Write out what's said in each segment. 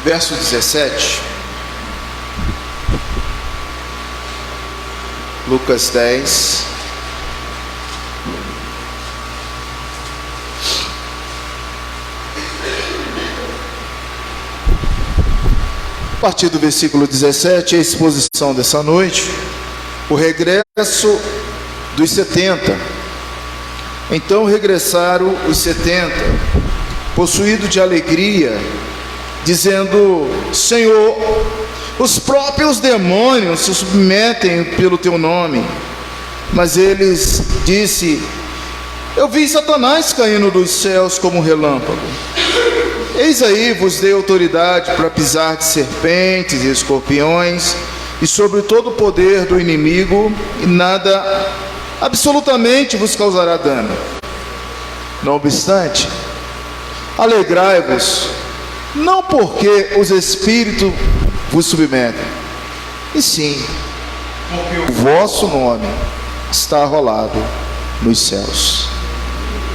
verso 17. Lucas 10. A partir do versículo 17, a exposição dessa noite, o regresso dos 70. Então regressaram os 70, possuídos de alegria, dizendo: Senhor, os próprios demônios se submetem pelo teu nome. Mas eles disse: eu vi Satanás caindo dos céus como um relâmpago. Eis aí vos dei autoridade para pisar de serpentes e escorpiões e sobre todo o poder do inimigo, e nada absolutamente vos causará dano. Não obstante, alegrai-vos, não porque os espíritos vos submetem, e sim porque o vosso nome está arrolado nos céus.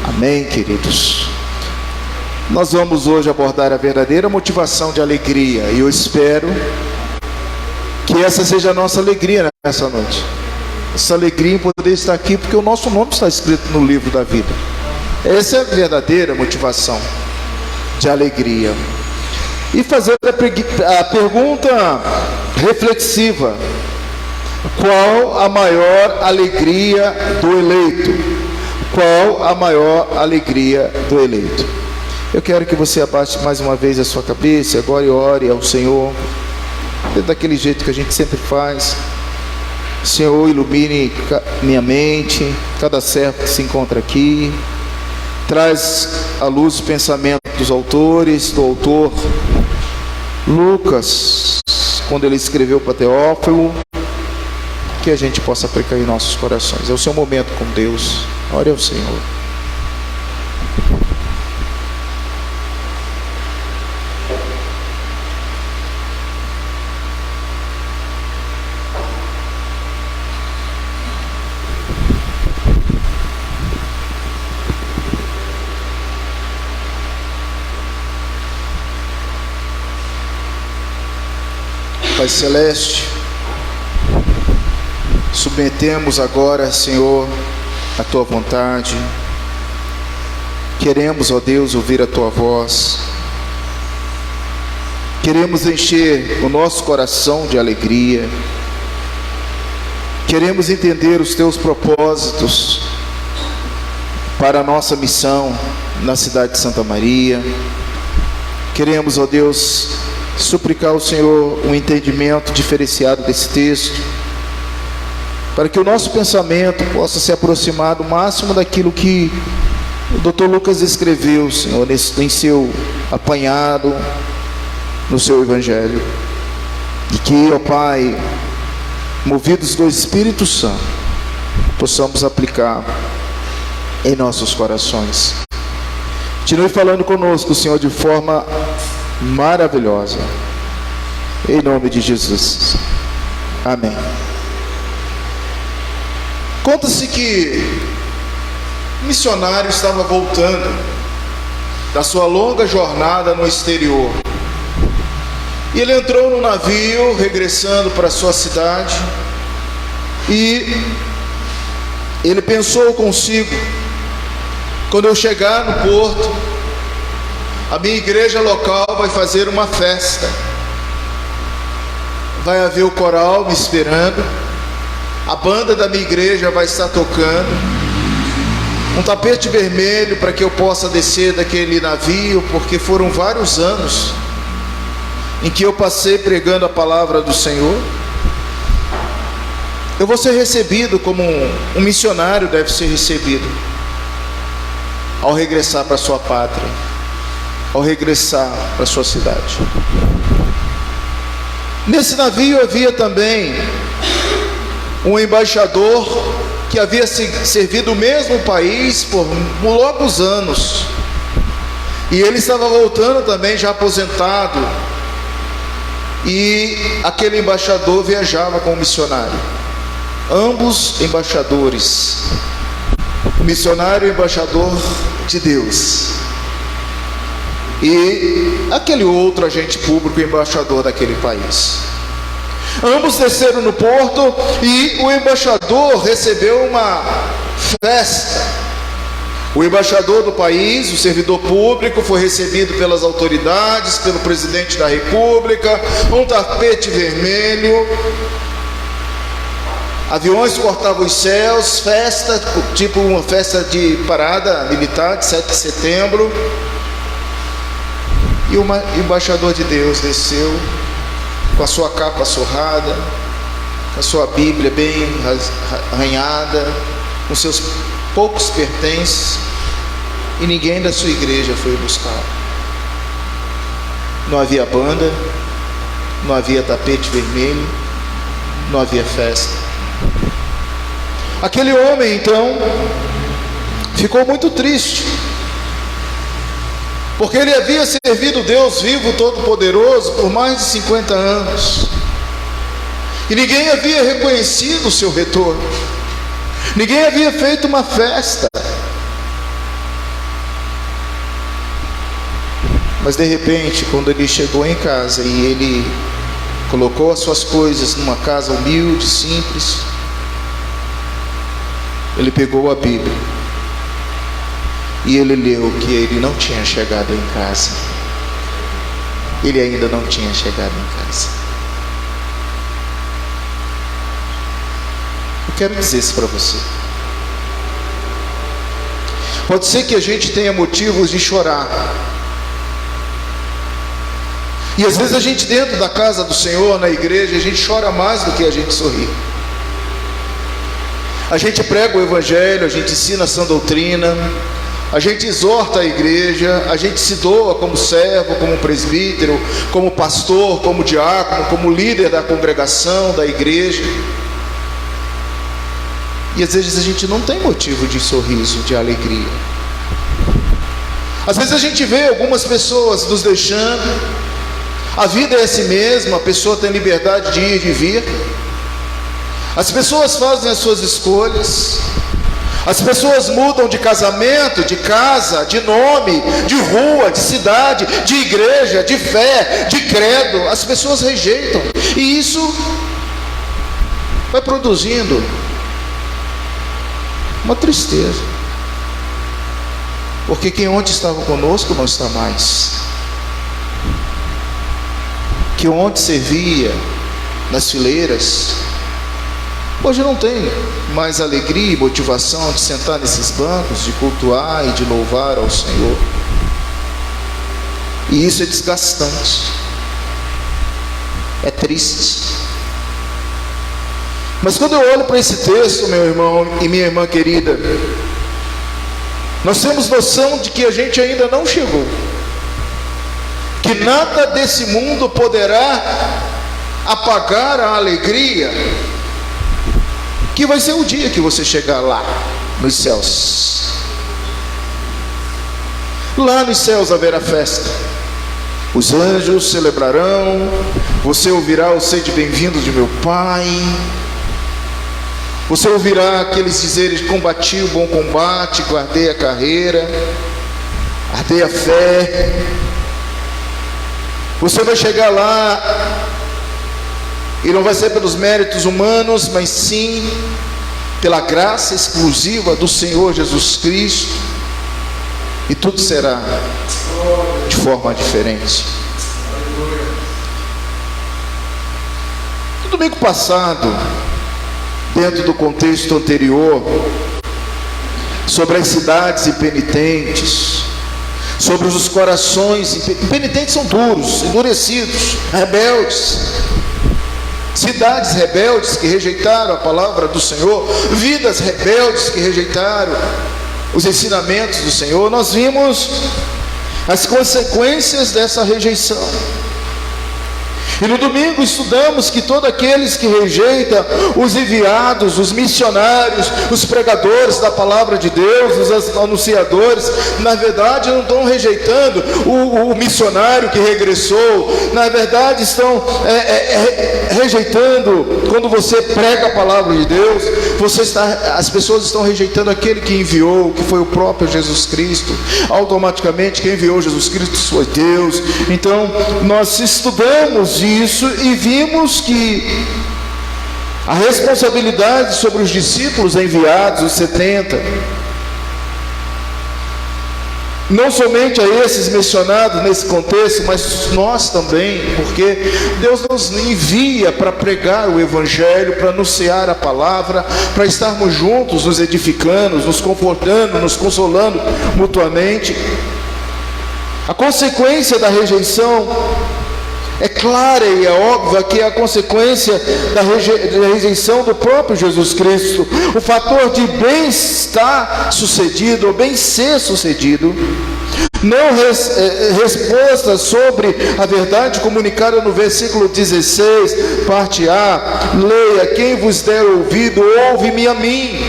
Amém, queridos? Nós vamos hoje abordar a verdadeira motivação de alegria, e eu espero que essa seja a nossa alegria nessa noite. Essa alegria em poder estar aqui, porque o nosso nome está escrito no livro da vida. Essa é a verdadeira motivação de alegria. E fazer a pergunta reflexiva: qual a maior alegria do eleito? Qual a maior alegria do eleito? Eu quero que você abaixe mais uma vez a sua cabeça agora e ore ao Senhor, daquele jeito que a gente sempre faz. Senhor, ilumine minha mente, cada servo que se encontra aqui, traz à luz o pensamento dos autores, do autor Lucas, quando ele escreveu para Teófilo, que a gente possa aplicar em nossos corações. É o seu momento com Deus. Ore ao Senhor. Pai Celeste, submetemos agora, Senhor, a Tua vontade. Queremos, ó Deus, ouvir a Tua voz. Queremos encher o nosso coração de alegria. Queremos entender os Teus propósitos para a nossa missão na cidade de Santa Maria. Queremos, ó Deus, suplicar ao Senhor um entendimento diferenciado desse texto, para que o nosso pensamento possa se aproximar do máximo daquilo que o Dr. Lucas escreveu, Senhor, em seu apanhado, no seu Evangelho. E que, ó Pai, movidos do Espírito Santo, possamos aplicar em nossos corações. Continue falando conosco, Senhor, de forma maravilhosa, em nome de Jesus. Amém. Conta-se que o missionário estava voltando da sua longa jornada no exterior, e ele entrou no navio regressando para a sua cidade, e ele pensou consigo: quando eu chegar no porto, a minha igreja local vai fazer uma festa, vai haver o coral me esperando, a banda da minha igreja vai estar tocando, um tapete vermelho para que eu possa descer daquele navio, porque foram vários anos em que eu passei pregando a palavra do Senhor. Eu vou ser recebido como um missionário deve ser recebido ao regressar para sua pátria, ao regressar para sua cidade. Nesse navio havia também um embaixador que havia servido o mesmo país por longos anos, e ele estava voltando também, já aposentado, e aquele embaixador viajava com o missionário, ambos embaixadores, o missionário e o embaixador de Deus. e aquele outro agente público, embaixador daquele país. Ambos desceram no porto e o embaixador recebeu uma festa. O embaixador do país, o servidor público, foi recebido pelas autoridades, pelo presidente da república, um tapete vermelho, aviões cortavam os céus, festa, tipo uma festa de parada militar de 7 de setembro. E o embaixador de Deus desceu com a sua capa surrada, com a sua Bíblia bem arranhada, com seus poucos pertences, e ninguém da sua igreja foi buscar. Não havia banda, não havia tapete vermelho, não havia festa. Aquele homem então ficou muito triste, porque ele havia servido Deus vivo, todo-poderoso, por mais de 50 anos, e ninguém havia reconhecido o seu retorno, ninguém havia feito uma festa. Mas de repente, quando ele chegou em casa e ele colocou as suas coisas numa casa humilde, simples, ele pegou a Bíblia e ele leu que ele não tinha chegado em casa. Ele ainda não tinha chegado em casa. Eu quero dizer isso para você. Pode ser que a gente tenha motivos de chorar, e às vezes a gente dentro da casa do Senhor, na igreja, a gente chora mais do que a gente sorri. A gente prega o Evangelho, a gente ensina a sã doutrina, a gente exorta a igreja, a gente se doa como servo, como presbítero, como pastor, como diácono, como líder da congregação, da igreja. E às vezes a gente não tem motivo de sorriso, de alegria. Às vezes a gente vê algumas pessoas nos deixando. A vida é assim mesmo, a pessoa tem liberdade de ir e de vir. As pessoas fazem as suas escolhas. As pessoas mudam de casamento, de casa, de nome, de rua, de cidade, de igreja, de fé, de credo. As pessoas rejeitam. E isso vai produzindo uma tristeza. Porque quem ontem estava conosco não está mais. Que ontem servia nas fileiras, hoje não tem mais alegria e motivação de sentar nesses bancos, de cultuar e de louvar ao Senhor. E isso é desgastante, é triste. Mas quando eu olho para esse texto, meu irmão e minha irmã querida, nós temos noção de que a gente ainda não chegou, que nada desse mundo poderá apagar a alegria, que vai ser o dia que você chegar lá nos céus. Lá nos céus haverá festa, os anjos celebrarão, você ouvirá o sede bem-vindo de meu Pai, você ouvirá aqueles dizeres: combati o bom combate, guardei a carreira, ardei a fé. Você vai chegar lá, e não vai ser pelos méritos humanos, mas sim pela graça exclusiva do Senhor Jesus Cristo, e tudo será de forma diferente. No domingo passado, dentro do contexto anterior, sobre as cidades impenitentes, sobre os corações impenitentes, são duros, endurecidos, rebeldes, cidades rebeldes que rejeitaram a palavra do Senhor, vidas rebeldes que rejeitaram os ensinamentos do Senhor. Nós vimos as consequências dessa rejeição. E no domingo estudamos que todos aqueles que rejeitam os enviados, os missionários, os pregadores da palavra de Deus, os anunciadores, na verdade não estão rejeitando o missionário que regressou, na verdade estão rejeitando, quando você prega a palavra de Deus, as pessoas estão rejeitando aquele que enviou, que foi o próprio Jesus Cristo. Automaticamente quem enviou Jesus Cristo foi Deus. Então nós estudamos isso e vimos que a responsabilidade sobre os discípulos enviados, os 70, não somente a esses mencionados nesse contexto, mas nós também, porque Deus nos envia para pregar o Evangelho, para anunciar a palavra, para estarmos juntos, nos edificando, nos confortando, nos consolando mutuamente. A consequência da rejeição é clara e é óbvia, que é a consequência da rejeição do próprio Jesus Cristo. O fator de bem-estar sucedido, ou bem-ser sucedido, não resposta sobre a verdade comunicada no versículo 16, parte A, leia: quem vos der ouvido, ouve-me a mim.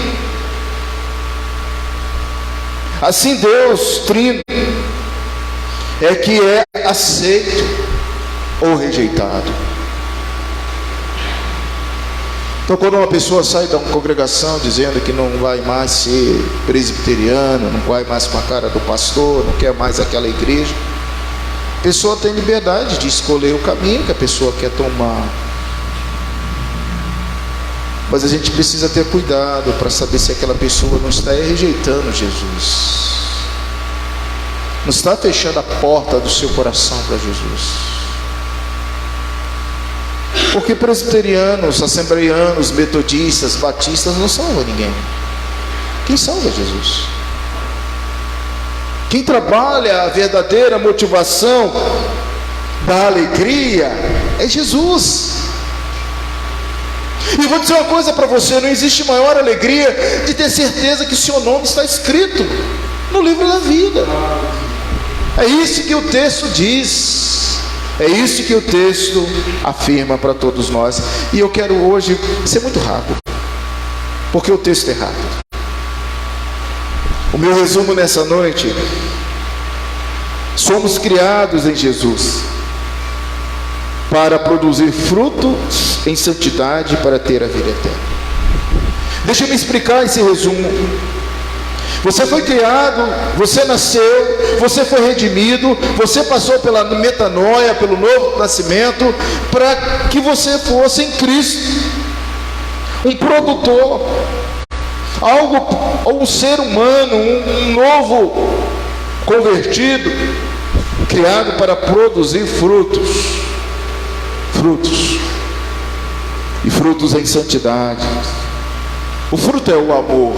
Assim Deus, trino, é que é aceito ou rejeitado. Então, quando uma pessoa sai da congregação dizendo que não vai mais ser presbiteriano, não vai mais com a cara do pastor, não quer mais aquela igreja, a pessoa tem liberdade de escolher o caminho que a pessoa quer tomar. Mas a gente precisa ter cuidado para saber se aquela pessoa não está rejeitando Jesus, não está fechando a porta do seu coração para Jesus. Porque presbiterianos, assembleianos, metodistas, batistas não salvam ninguém. Quem salva é Jesus. Quem trabalha a verdadeira motivação da alegria é Jesus. E vou dizer uma coisa para você: não existe maior alegria de ter certeza que seu nome está escrito no livro da vida. É isso que o texto diz. É isso que o texto afirma para todos nós. E eu quero hoje ser muito rápido, porque o texto é rápido. O meu resumo nessa noite: somos criados em Jesus para produzir frutos em santidade, para ter a vida eterna. Deixa eu me explicar esse resumo. Você foi criado, você nasceu, você foi redimido, você passou pela metanoia, pelo novo nascimento, para que você fosse em Cristo um produtor, um ser humano, um novo convertido, criado para produzir frutos e frutos em santidade. O fruto é o amor.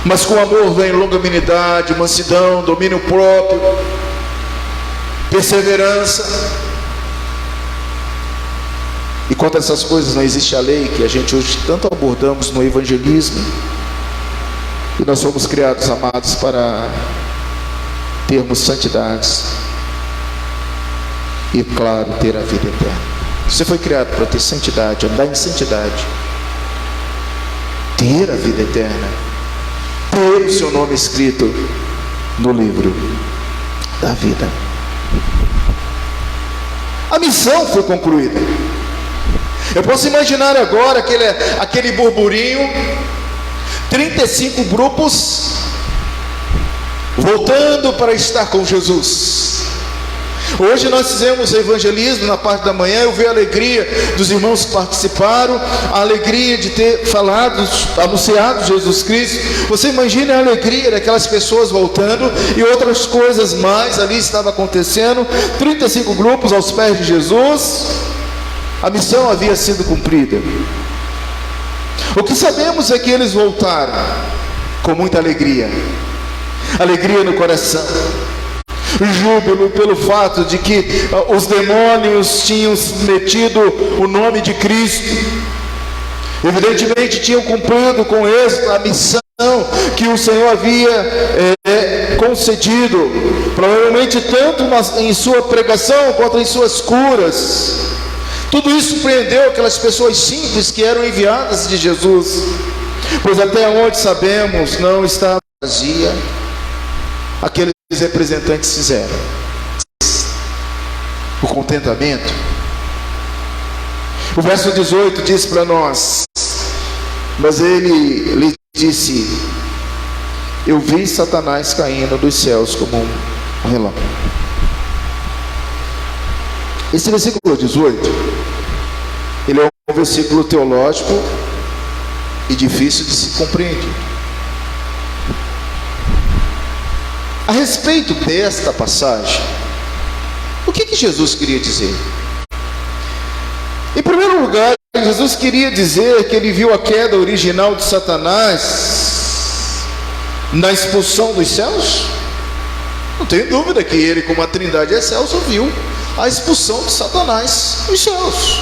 Mas com amor vem longanimidade, mansidão, domínio próprio, perseverança. E contra essas coisas não existe a lei, que a gente hoje tanto abordamos no evangelismo. E nós fomos criados, amados, para termos santidades e, claro, ter a vida eterna. Você foi criado para ter santidade, andar em santidade, ter a vida eterna, ter o seu nome escrito no livro da vida. A missão foi concluída. Eu posso imaginar agora aquele burburinho, 35 grupos voltando para estar com Jesus. Hoje nós fizemos evangelismo na parte da manhã. Eu vi a alegria dos irmãos que participaram, a alegria de ter falado, anunciado Jesus Cristo. Você imagina a alegria daquelas pessoas voltando, e outras coisas mais ali estavam acontecendo. 35 grupos aos pés de Jesus. A missão havia sido cumprida. O que sabemos é que eles voltaram com muita alegria no coração, júbilo pelo fato de que os demônios tinham metido o nome de Cristo. Evidentemente tinham cumprido com êxito a missão que o Senhor havia concedido. provavelmente tanto em sua pregação quanto em suas curas. Tudo isso surpreendeu aquelas pessoas simples que eram enviadas de Jesus, pois até onde sabemos não está vazia aqueles representantes fizeram. O contentamento. O verso 18 diz para nós: mas ele lhe disse: eu vi Satanás caindo dos céus como um relâmpago. Esse versículo 18, ele é um versículo teológico e difícil de se compreender. A respeito desta passagem, o que Jesus queria dizer? Em primeiro lugar, Jesus queria dizer que ele viu a queda original de Satanás na expulsão dos céus. Não tenho dúvida que ele, como a Trindade excelsa, viu a expulsão de Satanás dos céus.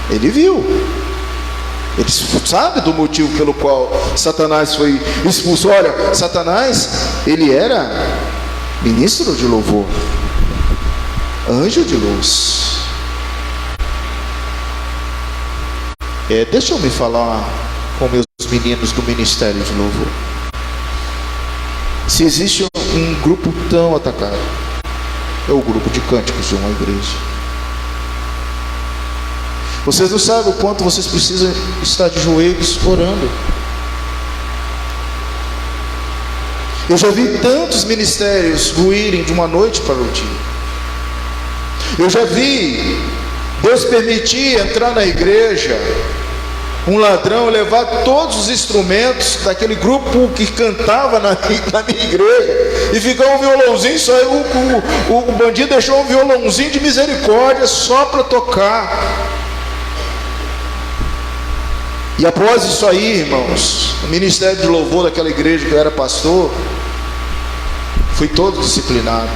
Ele viu. Ele sabe do motivo pelo qual Satanás foi expulso. Olha, Satanás, ele era ministro de louvor, anjo de luz. Deixa eu me falar com meus meninos do Ministério de Louvor. Se existe um grupo tão atacado, é o grupo de cânticos de uma igreja. Vocês não sabem o quanto vocês precisam estar de joelhos orando. Eu já vi tantos ministérios ruírem de uma noite para o dia. Eu já vi Deus permitir entrar na igreja um ladrão, levar todos os instrumentos daquele grupo que cantava na minha igreja, e ficar um violãozinho só. O bandido deixou um violãozinho de misericórdia só para tocar. E após isso aí, irmãos, o ministério de louvor daquela igreja que eu era pastor foi todo disciplinado.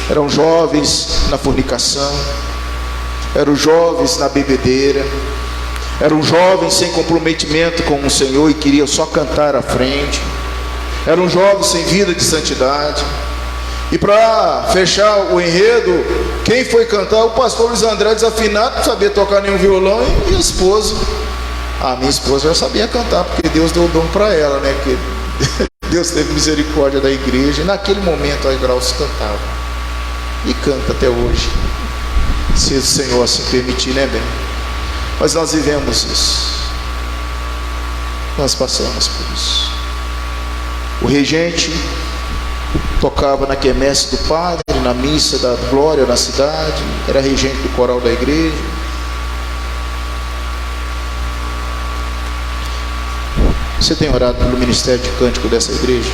Eram jovens na fornicação, eram jovens na bebedeira, eram jovens sem comprometimento com o Senhor e queriam só cantar à frente, eram jovens sem vida de santidade. E para fechar o enredo, quem foi cantar? O pastor Luiz André, desafinado, não sabia tocar nenhum violão, e a esposa. A minha esposa já sabia cantar, porque Deus deu o dom para ela, né? Porque Deus teve misericórdia da igreja, e naquele momento a Graus cantava, e canta até hoje, se o Senhor assim permitir, né, bem? Mas nós vivemos isso, nós passamos por isso. O regente tocava na quermesse do padre, na missa da glória na cidade, era regente do coral da igreja. Você tem orado pelo ministério de cântico dessa igreja?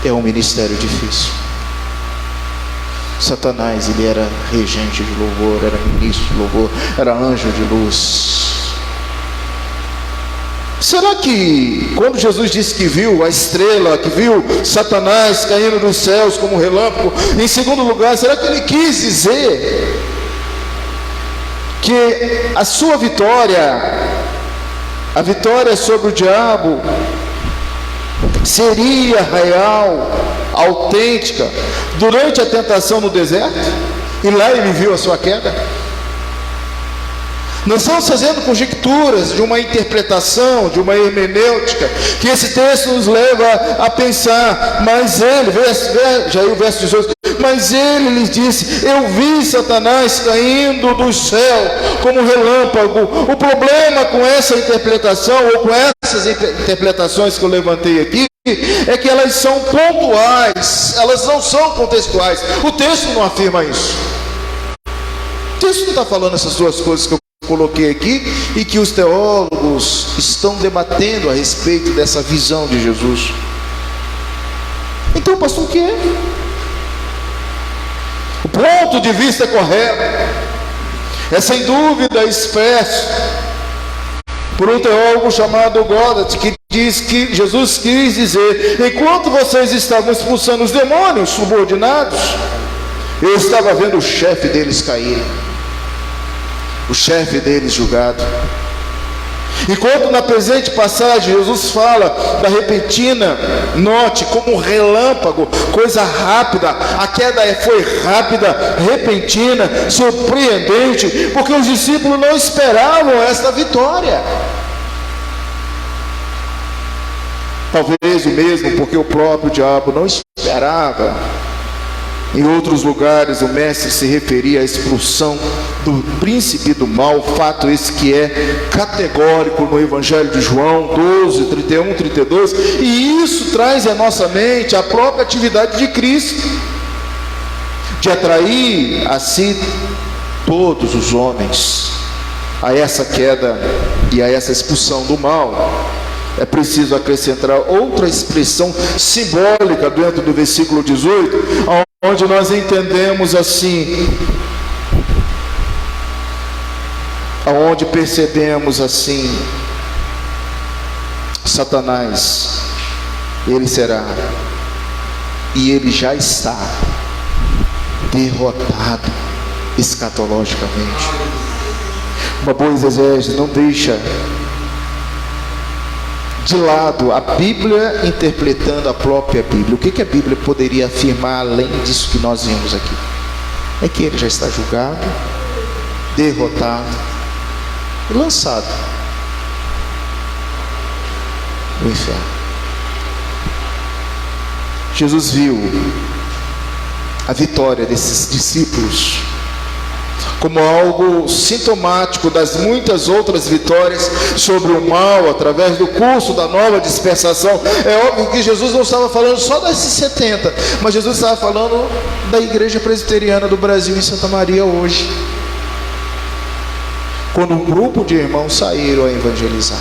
É um ministério difícil. Satanás, ele era regente de louvor, era ministro de louvor, era anjo de luz. Será que quando Jesus disse que viu a estrela, que viu Satanás caindo dos céus como um relâmpago, em segundo lugar, será que ele quis dizer que a sua vitória, a vitória sobre o diabo, seria real, autêntica, durante a tentação no deserto? E lá ele viu a sua queda. Nós estamos fazendo conjecturas de uma interpretação, de uma hermenêutica, que esse texto nos leva a pensar. Mas ele, já aí o verso 18, mas ele lhes disse: eu vi Satanás caindo do céu como um relâmpago. O problema com essa interpretação, ou com essas interpretações que eu levantei aqui, é que elas são pontuais, elas não são contextuais. O texto não afirma isso. O texto não está falando essas duas coisas que eu coloquei aqui e que os teólogos estão debatendo a respeito dessa visão de Jesus. Então, pastor, o que é? O ponto de vista correto é sem dúvida expresso por um teólogo chamado Goddard, que diz que Jesus quis dizer: enquanto vocês estavam expulsando os demônios subordinados, eu estava vendo o chefe deles cair, o chefe deles julgado. Enquanto na presente passagem Jesus fala da repentina, note como um relâmpago, coisa rápida, a queda foi rápida, repentina, surpreendente, porque os discípulos não esperavam esta vitória. Talvez o mesmo porque o próprio diabo não esperava. Em outros lugares o mestre se referia à expulsão do príncipe do mal, fato esse que é categórico no Evangelho de João 12, 31, 32, e isso traz à nossa mente a própria atividade de Cristo, de atrair a si todos os homens a essa queda e a essa expulsão do mal. É preciso acrescentar outra expressão simbólica dentro do versículo 18, onde nós entendemos assim, onde percebemos assim, Satanás, ele será, e ele já está derrotado escatologicamente. Uma boa exegese não deixa de lado a Bíblia interpretando a própria Bíblia. O que a Bíblia poderia afirmar além disso que nós vimos aqui? É que ele já está julgado, derrotado e lançado no inferno. Jesus viu a vitória desses discípulos como algo sintomático das muitas outras vitórias sobre o mal, através do curso da nova dispensação. É óbvio que Jesus não estava falando só desses 70, mas Jesus estava falando da Igreja Presbiteriana do Brasil em Santa Maria hoje, quando um grupo de irmãos saíram a evangelizar.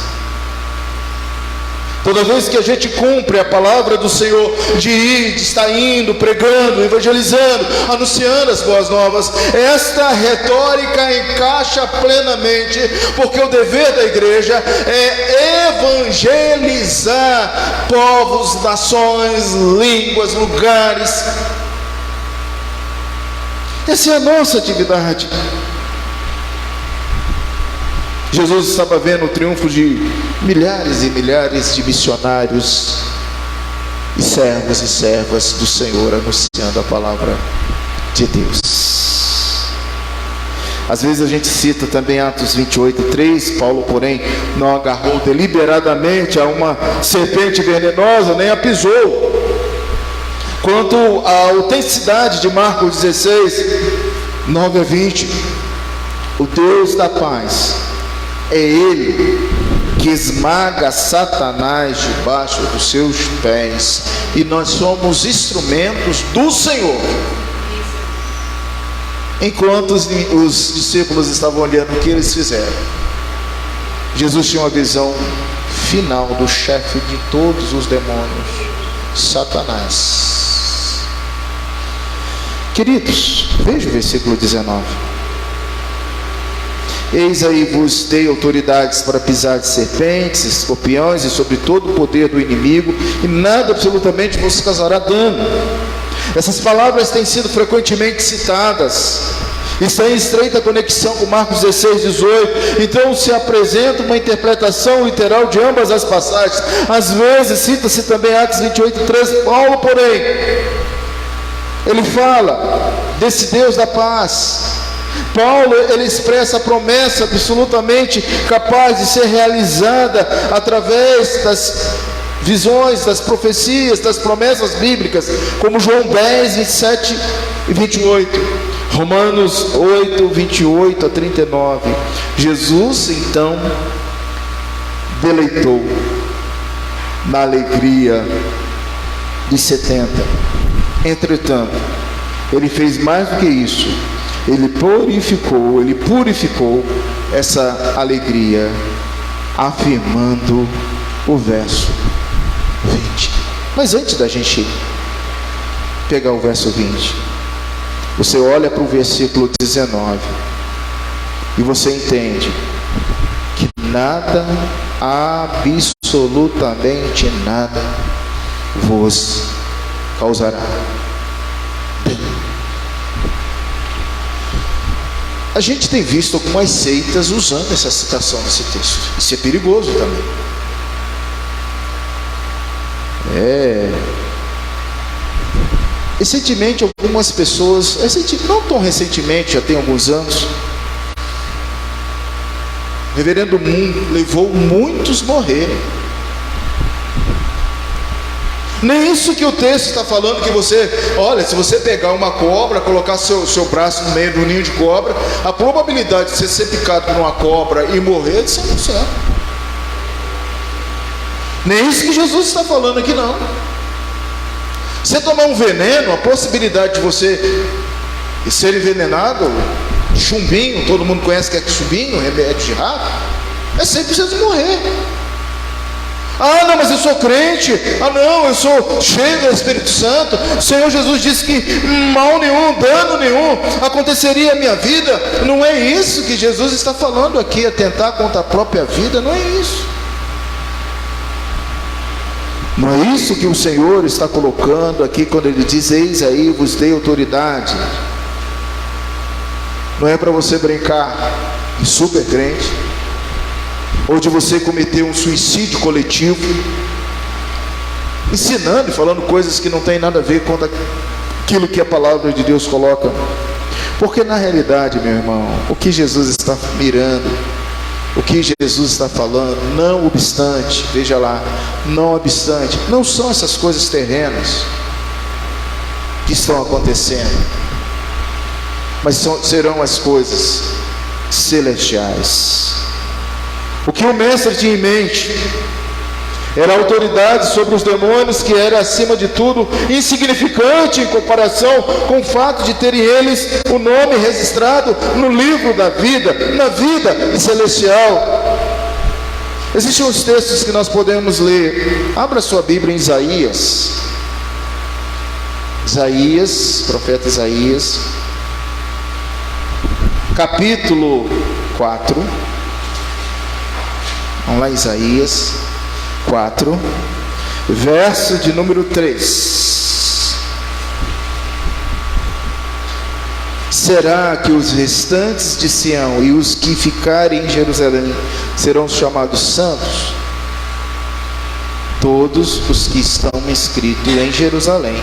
Toda vez que a gente cumpre a palavra do Senhor, de ir, de estar indo, pregando, evangelizando, anunciando as boas novas, esta retórica encaixa plenamente, porque o dever da igreja é evangelizar povos, nações, línguas, lugares. Essa é a nossa atividade. Jesus estava vendo o triunfo de milhares e milhares de missionários e servos e servas do Senhor anunciando a palavra de Deus. Às vezes a gente cita também Atos 28:3, Paulo, porém, não agarrou deliberadamente a uma serpente venenosa, nem a pisou. Quanto à autenticidade de Marcos 16:9-20, o Deus da paz é Ele que esmaga Satanás debaixo dos seus pés, e nós somos instrumentos do Senhor. Enquanto os discípulos estavam olhando o que eles fizeram, Jesus tinha uma visão final do chefe de todos os demônios, Satanás. Queridos, veja o versículo 19. Eis aí vos dei autoridades para pisar de serpentes, escorpiões e sobre todo o poder do inimigo, e nada absolutamente vos causará dano. Essas palavras têm sido frequentemente citadas, está em estreita conexão com Marcos 16:18. Então se apresenta uma interpretação literal de ambas as passagens. Às vezes cita-se também Atos 28:13. Paulo, porém, ele fala desse Deus da paz. Paulo, ele expressa a promessa absolutamente capaz de ser realizada através das visões, das profecias, das promessas bíblicas, como João 10:27-28, Romanos 8:28-39. Jesus então deleitou na alegria dos 70. Entretanto, ele fez mais do que isso. Ele purificou essa alegria, afirmando o verso 20. Mas antes da gente pegar o verso 20, você olha para o versículo 19 e você entende que nada, absolutamente nada, vos causará dano. A gente tem visto algumas seitas usando essa citação desse texto. Isso é perigoso também. Recentemente, algumas pessoas, não tão recentemente, já tem alguns anos, o reverendo Moon levou muitos morrerem. Nem isso que o texto está falando, que você, olha, se você pegar uma cobra, colocar seu braço no meio do ninho de cobra, a probabilidade de você ser picado por uma cobra e morrer é de 100%. Nem isso que Jesus está falando aqui, não. Você tomar um veneno, a possibilidade de você ser envenenado, chumbinho, todo mundo conhece que é chumbinho, remédio de rato, é 100% de morrer. Ah, não, mas eu sou crente. Ah, não, eu sou cheio do Espírito Santo. O Senhor Jesus disse que mal nenhum, dano nenhum aconteceria à minha vida. Não é isso que Jesus está falando aqui, atentar contra a própria vida. Não é isso. Não é isso que o Senhor está colocando aqui quando Ele diz: eis aí, vos dei autoridade. Não é para você brincar de super crente, ou de você cometer um suicídio coletivo, ensinando e falando coisas que não tem nada a ver com aquilo que a palavra de Deus coloca. Porque na realidade, meu irmão, o que Jesus está mirando, o que Jesus está falando, não obstante, veja lá, não obstante, não são essas coisas terrenas que estão acontecendo, mas serão as coisas celestiais. O que o mestre tinha em mente era a autoridade sobre os demônios, que era acima de tudo insignificante em comparação com o fato de terem eles o nome registrado no livro da vida, na vida celestial. Existem uns textos que nós podemos ler. Abra sua Bíblia em Isaías, profeta Isaías, capítulo 4. Vamos lá, Isaías 4, verso de número 3. Será que os restantes de Sião e os que ficarem em Jerusalém serão chamados santos? Todos os que estão inscritos em Jerusalém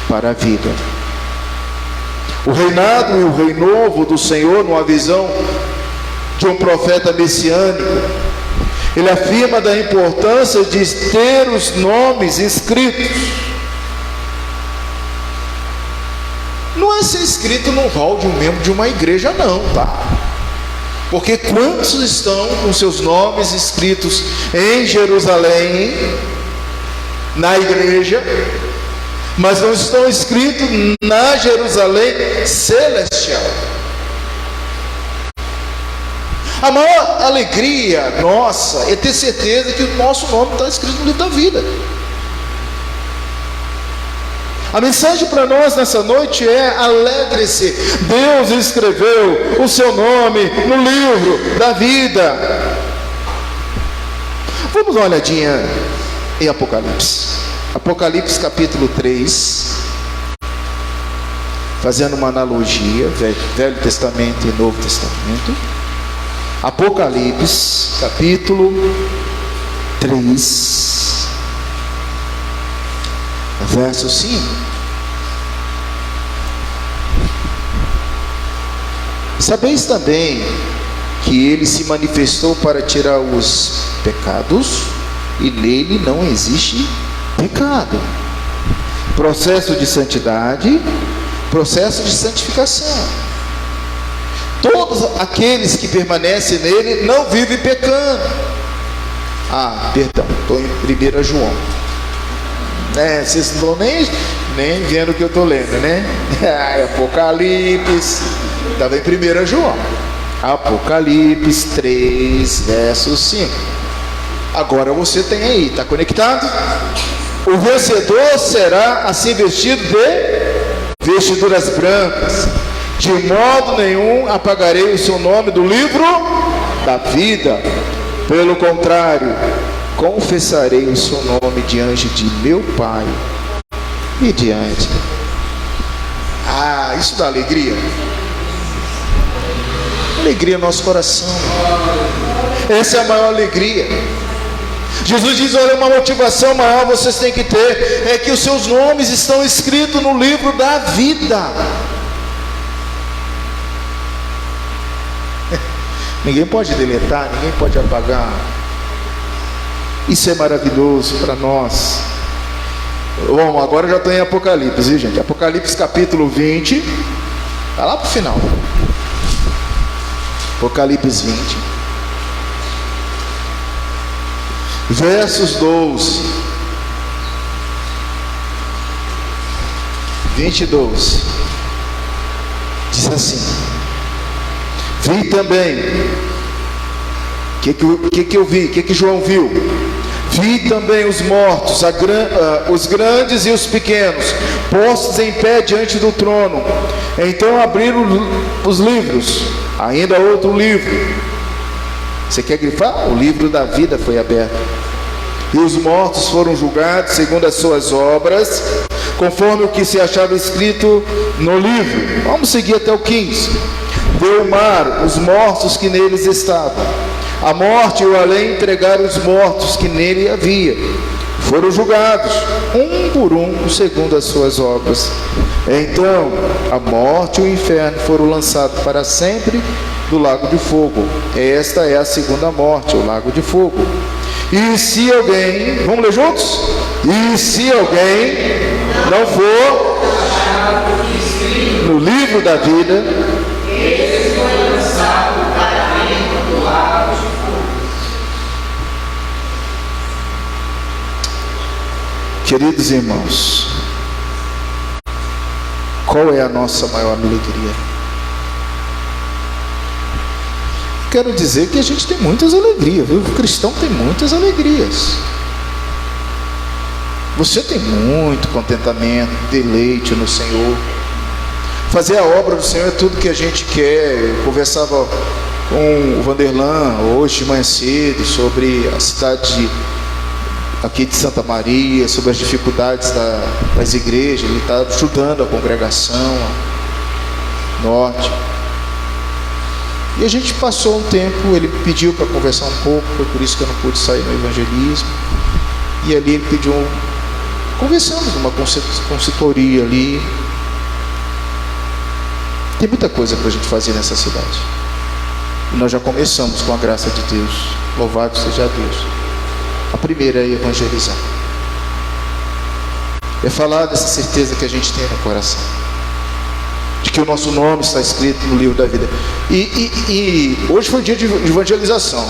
para a vida. O reinado e o rei novo do Senhor, numa visão de um profeta messiânico, ele afirma da importância de ter os nomes escritos. Não é ser escrito no hall de um membro de uma igreja, não, tá? Porque quantos estão com seus nomes escritos em Jerusalém, na igreja, mas não estão escritos na Jerusalém celestial? A maior alegria nossa é ter certeza que o nosso nome está escrito no livro da vida. A mensagem para nós nessa noite é: alegre-se, Deus escreveu o seu nome no livro da vida. Vamos dar uma olhadinha em Apocalipse. Apocalipse capítulo 3, fazendo uma analogia, Velho Testamento e Novo Testamento. Apocalipse capítulo 3, verso 5. Sabeis também que ele se manifestou para tirar os pecados, e nele não existe pecado. Processo de santidade, processo de santificação. Todos aqueles que permanecem nele não vivem pecando. Perdão, estou em 1 João. Vocês não estão nem vendo o que eu estou lendo, né? Apocalipse, estava em 1 João. Apocalipse 3, verso 5. Agora você tem aí, está conectado? O vencedor será assim vestido de vestiduras brancas. De modo nenhum apagarei o seu nome do livro da vida. Pelo contrário, confessarei o seu nome diante de meu Pai e diante. Isso dá alegria. Alegria no nosso coração. Essa é a maior alegria. Jesus diz: olha, uma motivação maior vocês têm que ter, é que os seus nomes estão escritos no livro da vida. Ninguém pode deletar, ninguém pode apagar. Isso é maravilhoso para nós. Bom, agora eu já estou em Apocalipse, viu, gente? Apocalipse capítulo 20, está lá para o final. Apocalipse 20, versos 12, 22, diz assim: vi também, o que eu vi, o que João viu? Vi também os mortos, os grandes e os pequenos, postos em pé diante do trono. Então abriram os livros, ainda outro livro. Você quer grifar? O livro da vida foi aberto. E os mortos foram julgados segundo as suas obras, conforme o que se achava escrito no livro. Vamos seguir até o 15. Deu o mar os mortos que neles estavam. A morte e o além entregaram os mortos que nele havia. Foram julgados, um por um, segundo as suas obras. Então, a morte e o inferno foram lançados para sempre do lago de fogo. Esta é a segunda morte, o lago de fogo. E se alguém, vamos ler juntos? E se alguém não for no livro da vida, esse foi lançado para dentro do lago de fogo. Queridos irmãos, qual é a nossa maior alegria? Quero dizer que a gente tem muitas alegrias, viu? O cristão tem muitas alegrias. Você tem muito contentamento, deleite no Senhor. Fazer a obra do Senhor é tudo que a gente quer. Eu conversava com o Vanderlan hoje de manhã cedo sobre a cidade aqui de Santa Maria, sobre as dificuldades das igrejas. Ele está ajudando a congregação norte. E a gente passou um tempo, ele pediu para conversar um pouco, foi por isso que eu não pude sair no evangelismo. E ali ele pediu, conversamos numa consultoria ali. Tem muita coisa para a gente fazer nessa cidade. E nós já começamos com a graça de Deus. Louvado seja Deus. A primeira é evangelizar. É falar dessa certeza que a gente tem no coração, de que o nosso nome está escrito no livro da vida. E hoje foi dia de evangelização,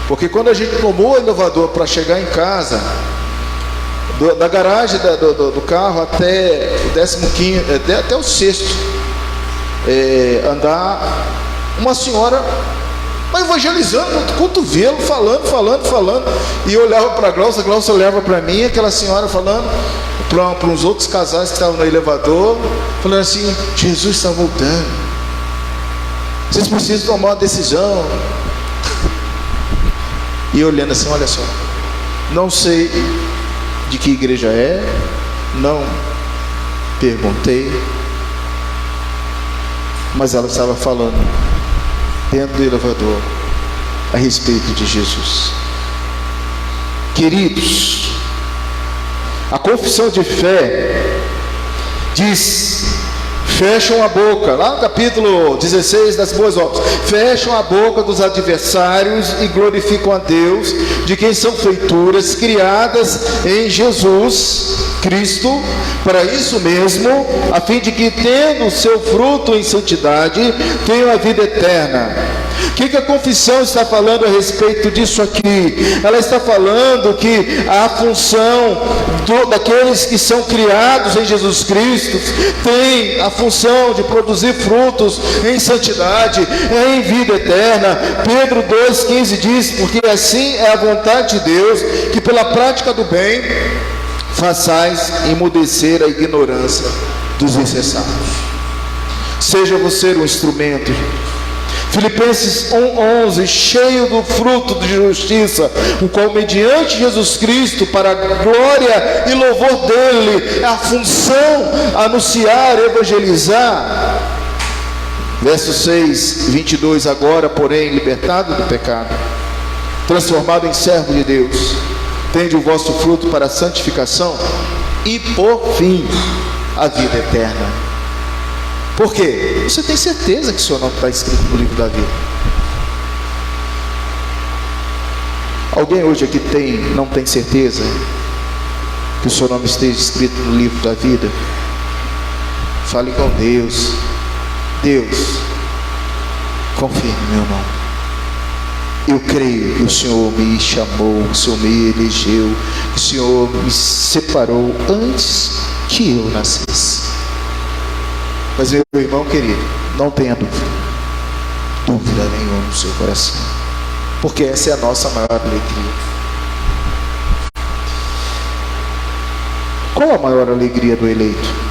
porque quando a gente tomou o elevador para chegar em casa, da garagem do carro até o 15º, até o 6º andar, uma senhora evangelizando no cotovelo, falando, e eu olhava para a Glaucia olhava para mim, aquela senhora falando para uns outros casais que estavam no elevador, falando assim: Jesus está voltando, vocês precisam tomar uma decisão. E olhando assim: olha só, não sei de que igreja é, não perguntei, mas ela estava falando dentro do elevador a respeito de Jesus. Queridos, a confissão de fé diz: fecham a boca, lá no capítulo 16 das boas obras, fecham a boca dos adversários e glorificam a Deus, de quem são feituras criadas em Jesus Cristo, para isso mesmo, a fim de que, tendo o seu fruto em santidade, tenham a vida eterna. O que a confissão está falando a respeito disso aqui? Ela está falando que a função daqueles que são criados em Jesus Cristo tem a função de produzir frutos em santidade, em vida eterna. Pedro 2,15 diz: porque assim é a vontade de Deus, que pela prática do bem façais emudecer a ignorância dos insensatos. Seja você um instrumento. Filipenses 1,11, cheio do fruto de justiça, o qual mediante Jesus Cristo, para a glória e louvor dele, é a função anunciar, evangelizar. Verso 6, 22, agora, porém, libertado do pecado, transformado em servo de Deus, tende o vosso fruto para a santificação e, por fim, a vida eterna. Por quê? Você tem certeza que o seu nome está escrito no livro da vida? Alguém hoje aqui não tem certeza que o seu nome esteja escrito no livro da vida? Fale com Deus. Deus, confirme meu nome. Eu creio que o Senhor me chamou, o Senhor me elegeu, que o Senhor me separou antes que eu nascesse. Mas meu irmão querido, não tenha dúvida nenhuma no seu coração, porque essa é a nossa maior alegria. Qual a maior alegria do eleito?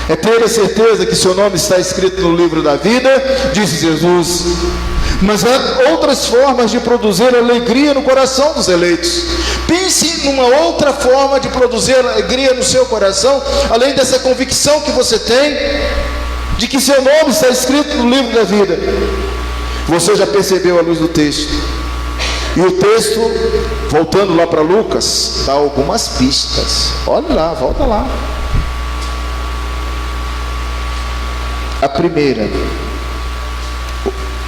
É ter a certeza que seu nome está escrito no livro da vida, disse Jesus. Mas há outras formas de produzir alegria no coração dos eleitos. Pense numa outra forma de produzir alegria no seu coração, além dessa convicção que você tem de que seu nome está escrito no livro da vida. Você já percebeu à luz do texto. E o texto, voltando lá para Lucas, dá algumas pistas. Olha lá, volta lá. A primeira,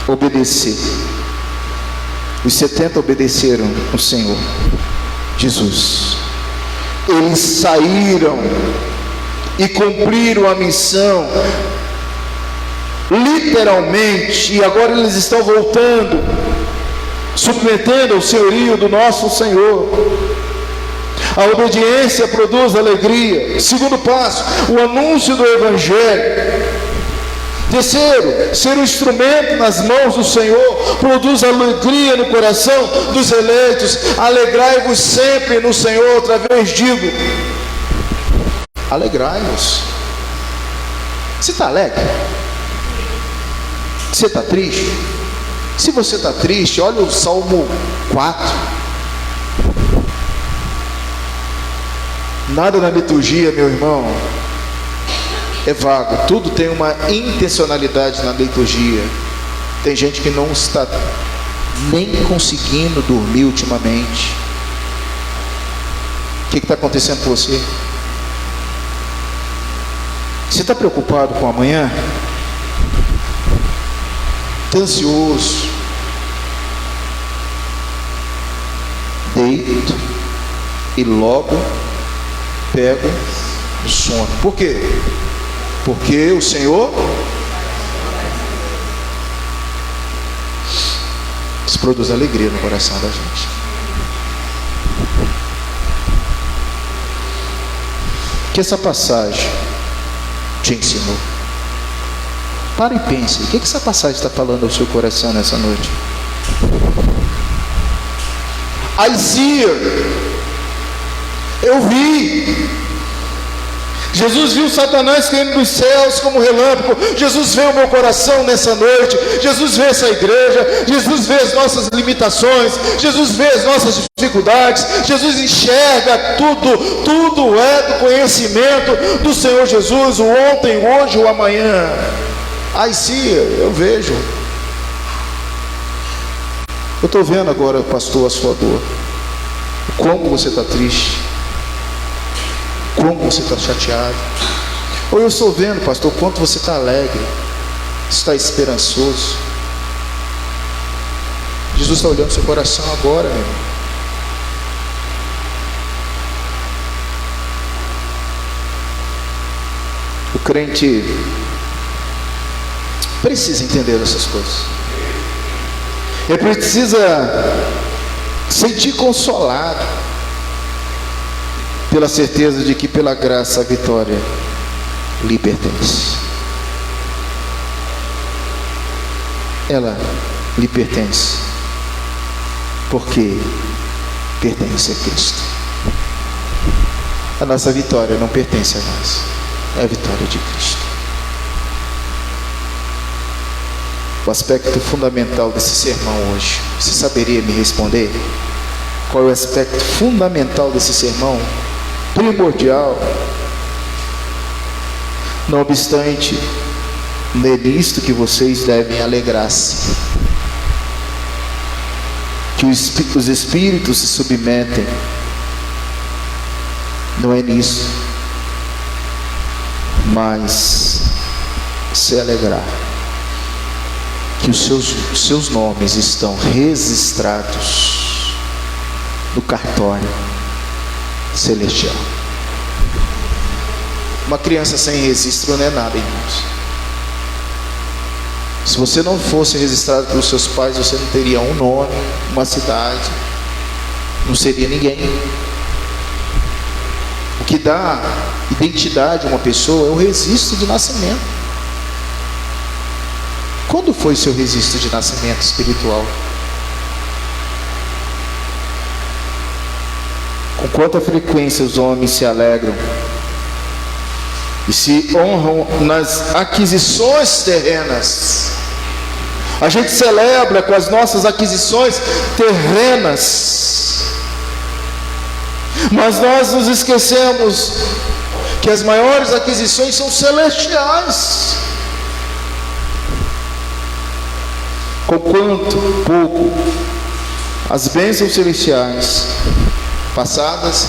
obedecer. Os 70 obedeceram o Senhor Jesus. Eles saíram e cumpriram a missão literalmente, e agora eles estão voltando, submetendo ao senhorio do nosso Senhor. A obediência produz alegria. Segundo passo, o anúncio do Evangelho. Terceiro, ser um instrumento nas mãos do Senhor produz alegria no coração dos eleitos. Alegrai-vos sempre no Senhor. Outra vez digo, alegrai-vos. Você está alegre? Você está triste? Se você está triste, olha o Salmo 4. Nada na liturgia, meu irmão, é vago. Tudo tem uma intencionalidade na liturgia. Tem gente que não está nem conseguindo dormir ultimamente. O que está acontecendo com você? Você está preocupado com amanhã? Está ansioso? Deito e logo pego o sono. Por quê? Porque o Senhor, isso produz alegria no coração da gente. Que essa passagem te ensinou. Para e pense, o que essa passagem está falando ao seu coração nessa noite? I see, eu vi. Jesus viu Satanás caindo dos céus como relâmpago. Jesus vê o meu coração nessa noite. Jesus vê essa igreja. Jesus vê as nossas limitações. Jesus vê as nossas dificuldades. Jesus enxerga tudo. Tudo é do conhecimento do Senhor Jesus, o ontem, o hoje, o amanhã. Ai sim, eu vejo. Eu estou vendo agora, pastor, a sua dor. Como você está triste, como você está chateado. Ou eu estou vendo, pastor, quanto você está alegre, está esperançoso. Jesus está olhando seu coração agora, meu irmão. O crente precisa entender essas coisas. Ele precisa sentir consolado pela certeza de que pela graça a vitória lhe pertence. Ela lhe pertence porque pertence a Cristo. A nossa vitória não pertence a nós, é a vitória de Cristo. O aspecto fundamental desse sermão hoje, você saberia me responder? Qual é o aspecto fundamental desse sermão? Primordial. Não obstante Não é nisto que vocês devem alegrar-se, que os espíritos se submetem. Não é nisso, mas se alegrar que os seus nomes estão registrados no cartório celestial. Uma criança sem registro não é nada, irmãos. Se você não fosse registrado pelos seus pais, você não teria um nome, uma cidade, não seria ninguém. O que dá identidade a uma pessoa é o registro de nascimento. Quando foi seu registro de nascimento espiritual? Com quanta frequência os homens se alegram e se honram nas aquisições terrenas? A gente celebra com as nossas aquisições terrenas, mas nós nos esquecemos que as maiores aquisições são celestiais. Com quanto pouco as bênçãos celestiais, passadas,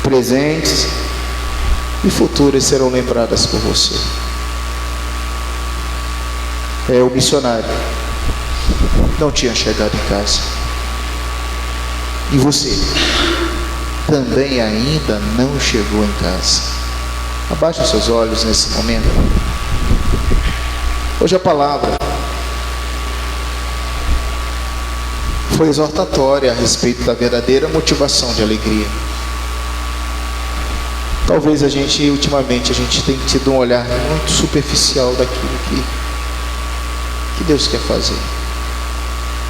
presentes e futuras, serão lembradas por você. O missionário não tinha chegado em casa, e você também ainda não chegou em casa. Abaixe os seus olhos nesse momento. Hoje a palavra foi exortatória a respeito da verdadeira motivação de alegria. Talvez ultimamente a gente tenha tido um olhar muito superficial daquilo que Deus quer fazer,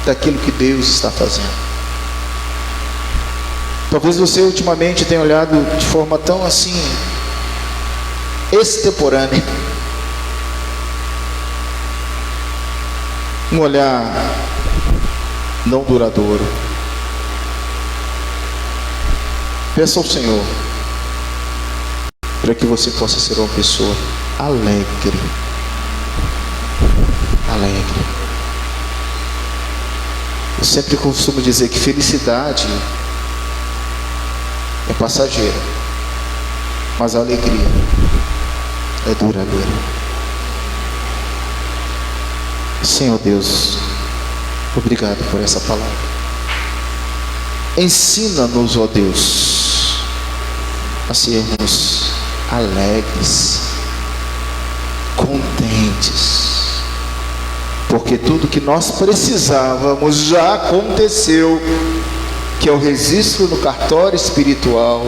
daquilo que Deus está fazendo. Talvez você ultimamente tenha olhado de forma tão assim extemporânea, um olhar não duradouro. Peça ao Senhor para que você possa ser uma pessoa alegre. Alegre. Eu sempre costumo dizer que felicidade é passageira, mas a alegria é duradoura. Senhor Deus, obrigado por essa palavra. Ensina-nos, ó Deus, a sermos alegres, contentes, porque tudo que nós precisávamos já aconteceu, que é o registro no cartório espiritual,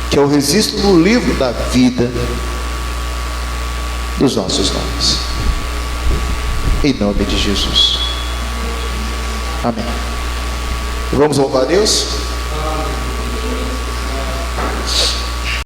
que é o registro no livro da vida dos nossos nomes. Em nome de Jesus. Amém. Vamos louvar a Deus?